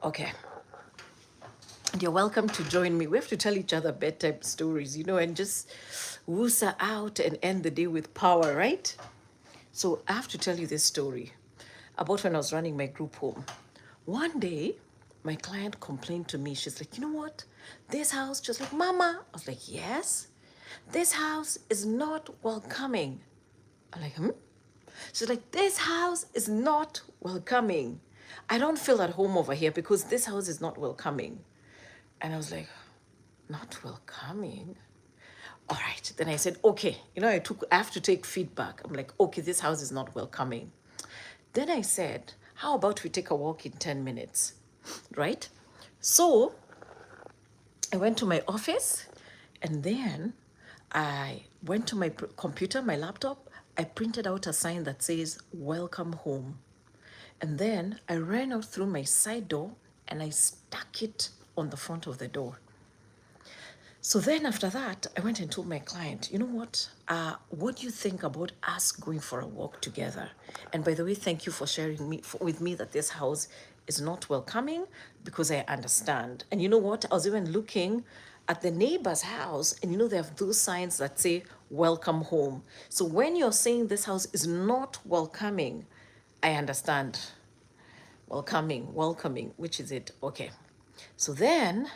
Okay. And you're welcome to join me. We have to tell each other bedtime stories, and just woosa out and end the day with power, right? So I have to tell you this story about when I was running my group home. One day, my client complained to me. She's like, you know what? This house, just like, Mama. I was like, yes. This house is not welcoming. I'm like, hmm? She's like, this house is not welcoming. I don't feel at home over here because this house is not welcoming. And I was like, not welcoming? All right. Then I said, okay, I have to take feedback. I'm like, okay, this house is not welcoming. Then I said, how about we take a walk in 10 minutes? Right? So I went to my office and then I went to my computer, my laptop. I printed out a sign that says, welcome home. And then I ran out through my side door and I stuck it on the front of the door. So then after that, I went and told my client, you know what do you think about us going for a walk together? And by the way, thank you for sharing with me that this house is not welcoming because I understand. And you know what? I was even looking at the neighbor's house and they have those signs that say, welcome home. So when you're saying this house is not welcoming, I understand. Welcoming, which is it? Okay. So then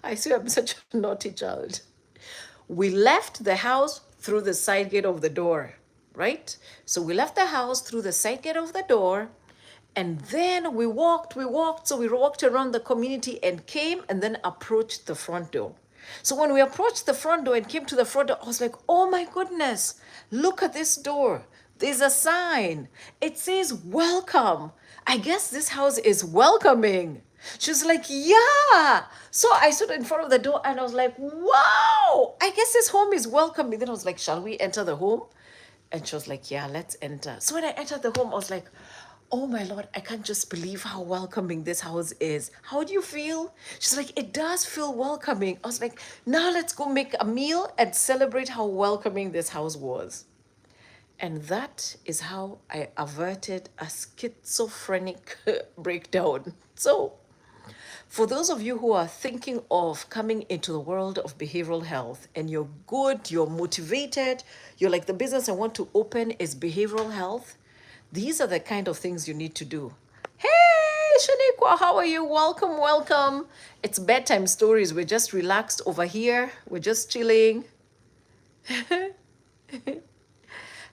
I swear I'm such a naughty child. We left the house through the side gate of the door, right? So we left the house through the side gate of the door, and then we walked. So we walked around the community and came and then approached the front door. So when we approached the front door and came to the front door, I was like, oh my goodness, look at this door. There's a sign. It says welcome. I guess this house is welcoming. She's like, yeah. So I stood in front of the door and I was like, wow, I guess this home is welcoming. Then I was like, shall we enter the home? And she was like, yeah, let's enter. So when I entered the home, I was like, oh my Lord, I can't just believe how welcoming this house is. How do you feel? She's like, it does feel welcoming. I was like, now let's go make a meal and celebrate how welcoming this house was. And that is how I averted a schizophrenic breakdown. So, for those of you who are thinking of coming into the world of behavioral health and you're good, you're motivated, you're like, the business I want to open is behavioral health, these are the kind of things you need to do. Hey, Shaniqua, how are you? Welcome. It's bedtime stories. We're just relaxed over here. We're just chilling.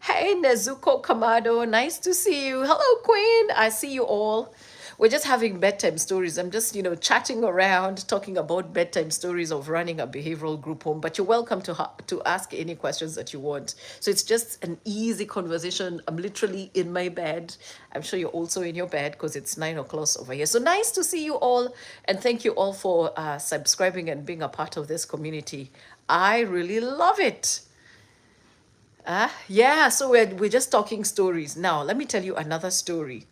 Hey, Nezuko Kamado, nice to see you. Hello, Queen. I see you all. We're just having bedtime stories. I'm just, chatting around, talking about bedtime stories of running a behavioral group home. But you're welcome to ask any questions that you want. So it's just an easy conversation. I'm literally in my bed. I'm sure you're also in your bed because it's 9 o'clock over here. So nice to see you all. And thank you all for subscribing and being a part of this community. I really love it. Yeah, so we're just talking stories. Now, let me tell you another story.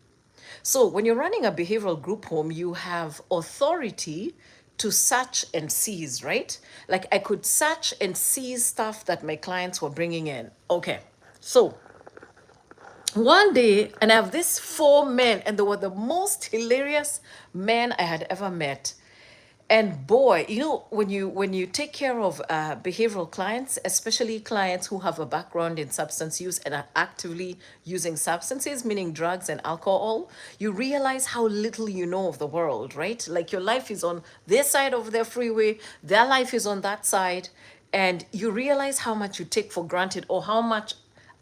So when you're running a behavioral group home, you have authority to search and seize, right? Like I could search and seize stuff that my clients were bringing in. Okay, so one day, and I have these 4 men, and they were the most hilarious men I had ever met. And boy, when you take care of behavioral clients, especially clients who have a background in substance use and are actively using substances, meaning drugs and alcohol, you realize how little you know of the world, right? Like your life is on this side of the freeway, their life is on that side, and you realize how much you take for granted or how much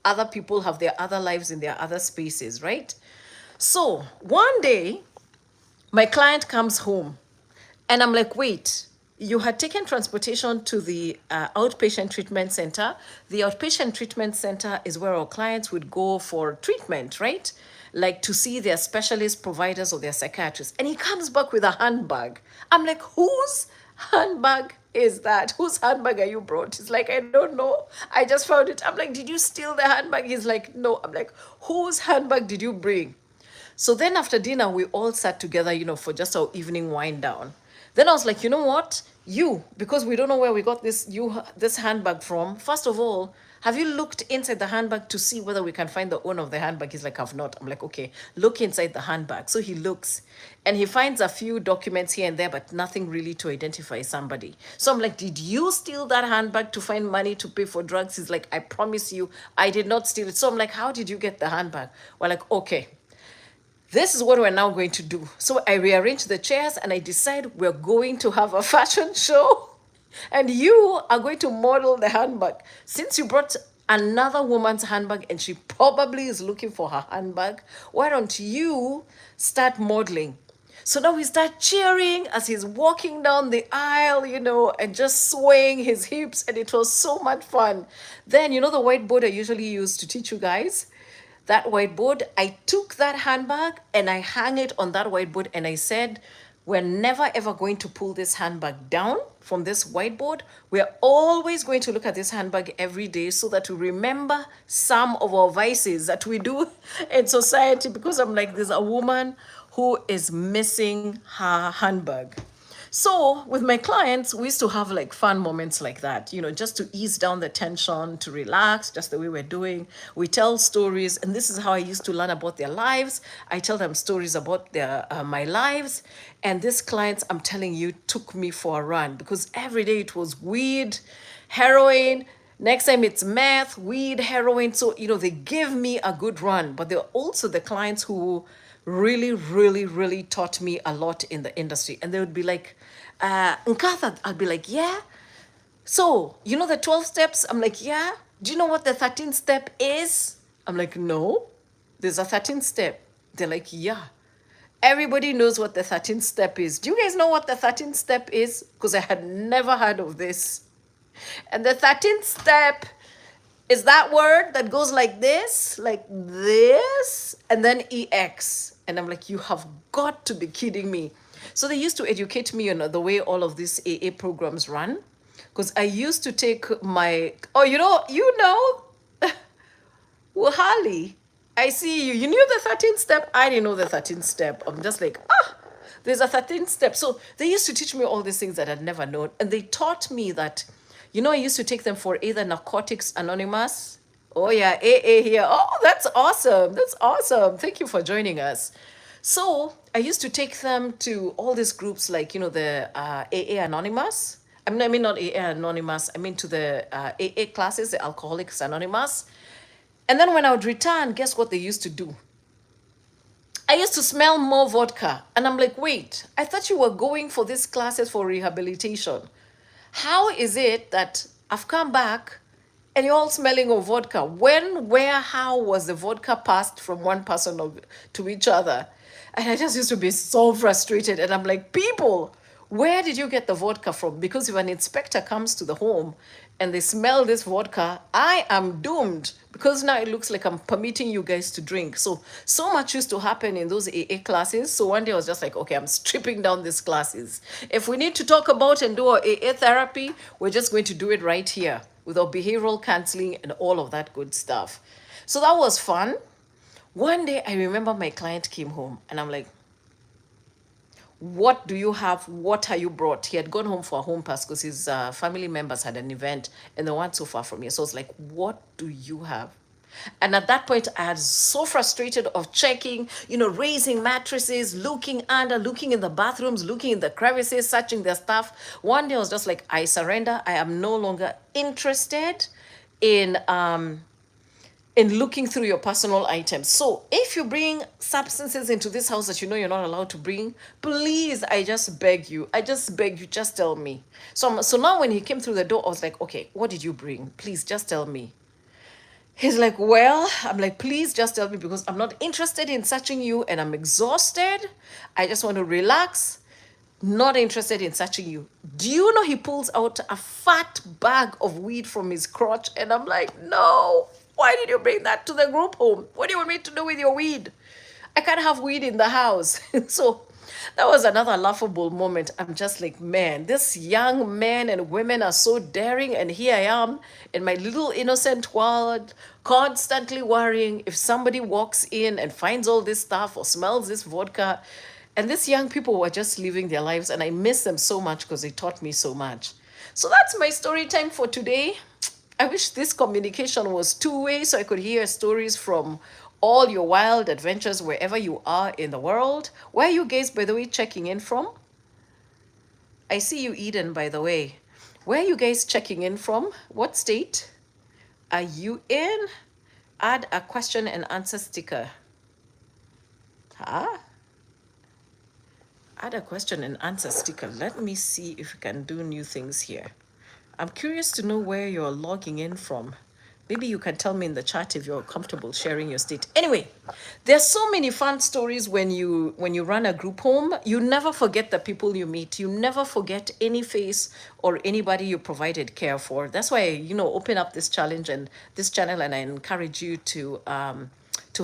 other people have their other lives in their other spaces, right? So one day, my client comes home and I'm like, wait, you had taken transportation to the outpatient treatment center. The outpatient treatment center is where our clients would go for treatment, right? Like to see their specialist providers or their psychiatrists. And he comes back with a handbag. I'm like, whose handbag is that? Whose handbag are you brought? He's like, I don't know. I just found it. I'm like, did you steal the handbag? He's like, no. I'm like, whose handbag did you bring? So then after dinner, we all sat together, for just our evening wind down. Then I was like, you know what? Because we don't know where we got this handbag from. First of all, have you looked inside the handbag to see whether we can find the owner of the handbag? He's like, I've not. I'm like, okay, look inside the handbag. So he looks and he finds a few documents here and there, but nothing really to identify somebody. So I'm like, did you steal that handbag to find money to pay for drugs? He's like, I promise you, I did not steal it. So I'm like, how did you get the handbag? We're like, okay, this is what we're now going to do. So I rearrange the chairs and I decide we're going to have a fashion show and you are going to model the handbag. Since you brought another woman's handbag and she probably is looking for her handbag, why don't you start modeling? So now we start cheering as he's walking down the aisle, and just swaying his hips. And it was so much fun. Then, the whiteboard I usually use to teach you guys, that whiteboard, I took that handbag and I hung it on that whiteboard and I said, we're never ever going to pull this handbag down from this whiteboard. We're always going to look at this handbag every day so that we remember some of our vices that we do in society, because I'm like, there's a woman who is missing her handbag. So with my clients, we used to have like fun moments like that, just to ease down the tension, to relax, just the way we're doing. We tell stories, and this is how I used to learn about their lives. I tell them stories about my lives. And these clients, I'm telling you, took me for a run, because every day it was weed, heroin. Next time it's meth, weed, heroin. So, they give me a good run. But they're also the clients who really, really, really taught me a lot in the industry. And they would be like, Nkatha, I'd be like, yeah. So, the 12 steps? I'm like, yeah. Do you know what the 13th step is? I'm like, no. There's a 13th step. They're like, yeah. Everybody knows what the 13th step is. Do you guys know what the 13th step is? Because I had never heard of this. And the 13th step is that word that goes like this, and then EX. And I'm like, you have got to be kidding me. So they used to educate me on the way all of these AA programs run. Because I used to take my, Wahali, I see you. You knew the 13th step? I didn't know the 13th step. I'm just like, there's a 13th step. So they used to teach me all these things that I'd never known. And they taught me that, I used to take them for either Narcotics Anonymous. Oh yeah, AA here. Oh, that's awesome. That's awesome. Thank you for joining us. So I used to take them to all these groups like, the AA Anonymous. I mean, not AA Anonymous. I mean to the AA classes, the Alcoholics Anonymous. And then when I would return, guess what they used to do? I used to smell more vodka. And I'm like, wait, I thought you were going for these classes for rehabilitation. How is it that I've come back and you're all smelling of vodka? When, where, how was the vodka passed from one person to each other? And I just used to be so frustrated. And I'm like, people, where did you get the vodka from? Because if an inspector comes to the home and they smell this vodka, I am doomed, because now it looks like I'm permitting you guys to drink. So much used to happen in those AA classes. So one day I was just like, okay, I'm stripping down these classes. If we need to talk about and do our AA therapy, we're just going to do it right here with our behavioral counseling and all of that good stuff. So that was fun. One day I remember my client came home and I'm like, what do you have? What are you brought? He had gone home for a home pass because his family members had an event and they weren't so far from here. So I was like, what do you have? And at that point, I was so frustrated of checking, raising mattresses, looking under, looking in the bathrooms, looking in the crevices, searching their stuff. One day I was just like, I surrender. I am no longer interested in looking through your personal items. So if you bring substances into this house that you're not allowed to bring, please, I just beg you, just tell me. So now when he came through the door, I was like, okay, what did you bring? Please just tell me. He's like, well, I'm like, please just tell me, because I'm not interested in searching you and I'm exhausted. I just want to relax. Not interested in searching you. Do you know he pulls out a fat bag of weed from his crotch? And I'm like, no. Why did you bring that to the group home? What do you want me to do with your weed? I can't have weed in the house. So that was another laughable moment. I'm just like, man, this young men and women are so daring. And here I am in my little innocent world, constantly worrying if somebody walks in and finds all this stuff or smells this vodka. And these young people were just living their lives. And I miss them so much because they taught me so much. So that's my story time for today. I wish this communication was two-way so I could hear stories from all your wild adventures wherever you are in the world. Where are you guys, by the way, checking in from? I see you, Eden, by the way. Where are you guys checking in from? What state are you in? Add a question and answer sticker. Huh? Add a question and answer sticker. Let me see if we can do new things here. I'm curious to know where you're logging in from. Maybe you can tell me in the chat if you're comfortable sharing your state. Anyway, there's so many fun stories when you run a group home. You never forget the people you meet. You never forget any face or anybody you provided care for. That's why, open up this challenge and this channel, and I encourage you to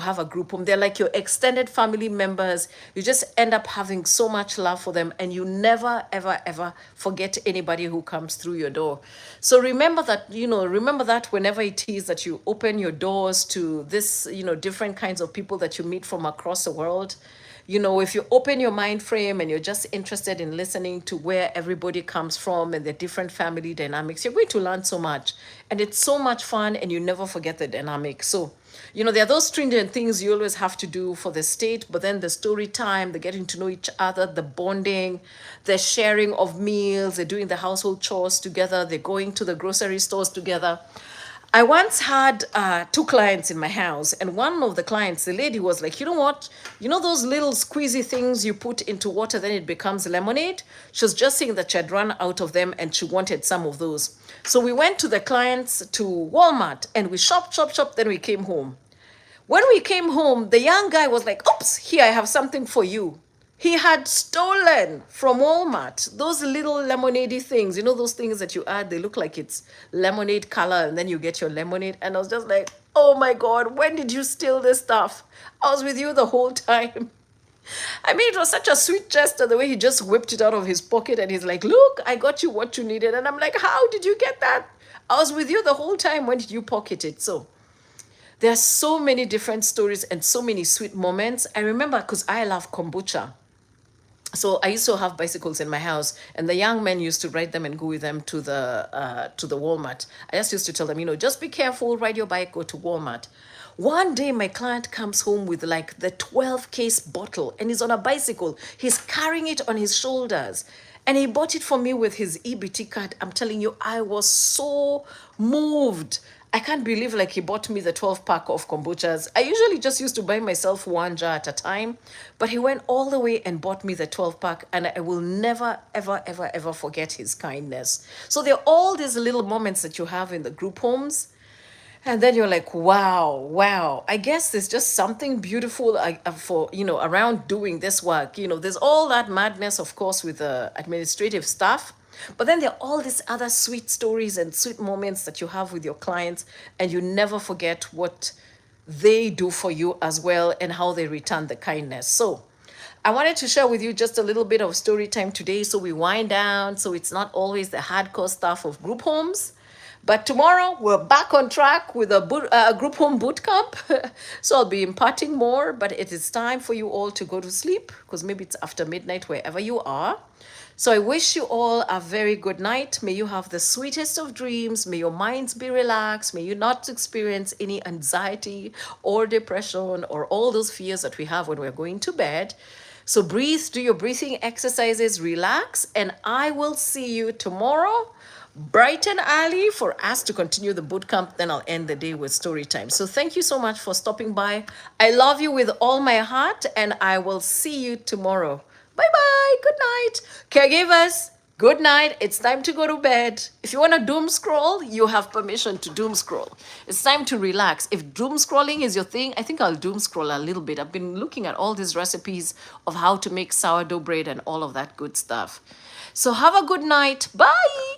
have a group home. They're like your extended family members. You just end up having so much love for them, and you never, ever, ever forget anybody who comes through your door. So remember that, remember that whenever it is that you open your doors to this, different kinds of people that you meet from across the world. If you open your mind frame and you're just interested in listening to where everybody comes from and the different family dynamics, you're going to learn so much. And it's so much fun, and you never forget the dynamic. So, there are those stringent things you always have to do for the state, but then the story time, the getting to know each other, the bonding, the sharing of meals, they're doing the household chores together, they're going to the grocery stores together. I once had two clients in my house, and one of the clients, the lady was like, you know what? You know those little squeezy things you put into water, then it becomes lemonade? She was just saying that she had run out of them and she wanted some of those. So we went to the clients to Walmart and we shopped, then we came home. When we came home, the young guy was like, oops, here, I have something for you. He had stolen from Walmart those little lemonade things. Those things that you add, they look like it's lemonade color, and then you get your lemonade. And I was just like, oh my God, when did you steal this stuff? I was with you the whole time. I mean, it was such a sweet gesture, the way he just whipped it out of his pocket and he's like, look, I got you what you needed. And I'm like, how did you get that? I was with you the whole time. When did you pocket it? So there are so many different stories and so many sweet moments. I remember because I love kombucha. So I used to have bicycles in my house, and the young men used to ride them and go with them to the Walmart. I just used to tell them, just be careful, ride your bike, go to Walmart. One day, my client comes home with like the 12-case bottle, and he's on a bicycle. He's carrying it on his shoulders, and he bought it for me with his EBT card. I'm telling you, I was so moved. I can't believe like he bought me the 12-pack of kombuchas. I usually just used to buy myself one jar at a time, but he went all the way and bought me the 12-pack, and I will never, ever, ever, ever forget his kindness. So there are all these little moments that you have in the group homes, and then you're like, wow. I guess there's just something beautiful for, around doing this work. There's all that madness, of course, with the administrative staff. But then there are all these other sweet stories and sweet moments that you have with your clients, and you never forget what they do for you as well and how they return the kindness. So I wanted to share with you just a little bit of story time today, so we wind down, so it's not always the hardcore stuff of group homes. But tomorrow we're back on track with a group home boot camp. So I'll be imparting more, but it is time for you all to go to sleep, because maybe it's after midnight wherever you are. So I wish you all a very good night. May you have the sweetest of dreams. May your minds be relaxed. May you not experience any anxiety or depression or all those fears that we have when we're going to bed. So breathe, do your breathing exercises, relax, and I will see you tomorrow bright and early for us to continue the boot camp. Then I'll end the day with story time. So thank you so much for stopping by. I love you with all my heart, and I will see you tomorrow. Bye-bye. Good night. Caregivers, good night. It's time to go to bed. If you want to doom scroll, you have permission to doom scroll. It's time to relax. If doom scrolling is your thing, I think I'll doom scroll a little bit. I've been looking at all these recipes of how to make sourdough bread and all of that good stuff. So have a good night. Bye.